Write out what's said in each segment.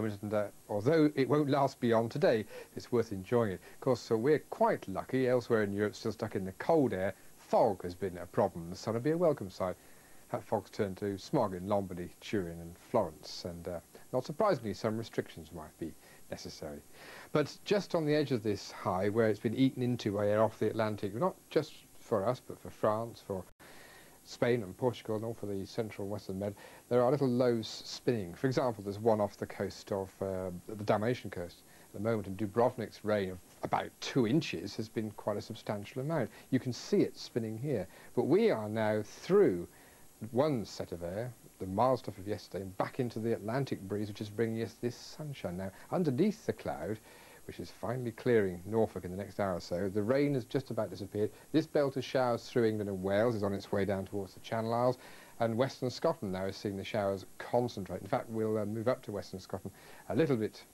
moment, and although it won't last beyond today, it's worth enjoying it. Of course, so we're quite lucky. Elsewhere in Europe, still stuck in the cold air. Fog has been a problem. The sun will be a welcome sight. That fog's turned to smog in Lombardy, Turin and Florence, and not surprisingly, some restrictions might be necessary. But just on the edge of this high, where it's been eaten into by air off the Atlantic, not just for us, but for France, for Spain and Portugal, and all for the central and western Med, there are little lows spinning. For example, there's one off the coast of the Dalmatian coast. At the moment, in Dubrovnik's rain of about 2 inches has been quite a substantial amount. You can see it spinning here. But we are now through one set of air, the mild stuff of yesterday, and back into the Atlantic breeze, which is bringing us this sunshine. Now, underneath the cloud, which is finally clearing Norfolk in the next hour or so, the rain has just about disappeared. This belt of showers through England and Wales is on its way down towards the Channel Isles, and Western Scotland now is seeing the showers concentrate. In fact, we'll move up to Western Scotland. A little bit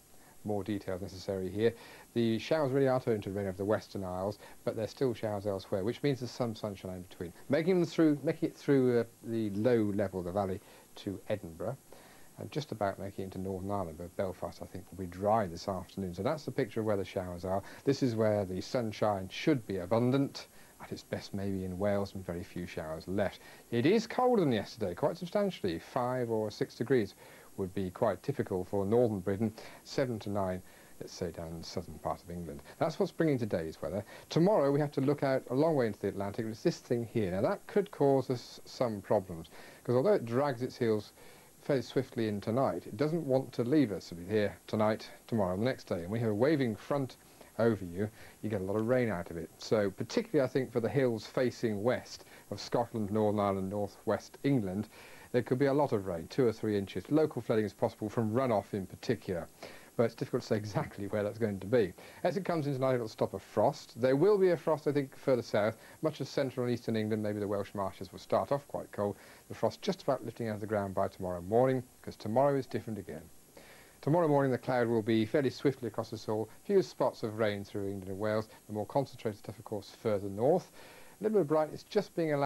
more details necessary here. The showers really are turning to rain over the Western Isles, but there's still showers elsewhere, which means there's some sunshine in between, making it through the low level of the valley to Edinburgh, and just about making it into Northern Ireland, but Belfast, I think, will be dry this afternoon. So that's the picture of where the showers are. This is where the sunshine should be abundant, at its best maybe in Wales, and very few showers left. It is colder than yesterday, quite substantially. 5 or 6 degrees would be quite typical for northern Britain, 7 to 9, let's say, down in the southern part of England. That's what's bringing today's weather. Tomorrow we have to look out a long way into the Atlantic. It's this thing here. Now that could cause us some problems, because although it drags its heels fairly swiftly in tonight, it doesn't want to leave us. It'll be here tonight, tomorrow, and the next day. And we have a waving front over you, you get a lot of rain out of it. So particularly, I think, for the hills facing west of Scotland, Northern Ireland, northwest England, there could be a lot of rain, 2 or 3 inches. Local flooding is possible from runoff in particular, but it's difficult to say exactly where that's going to be. As it comes into tonight, it'll stop a frost. There will be a frost, I think, further south. Much of central and eastern England, maybe the Welsh marshes, will start off quite cold. The frost just about lifting out of the ground by tomorrow morning, because tomorrow is different again. Tomorrow morning, the cloud will be fairly swiftly across us all. Few spots of rain through England and Wales. The more concentrated stuff, of course, further north. A little bit of brightness just being allowed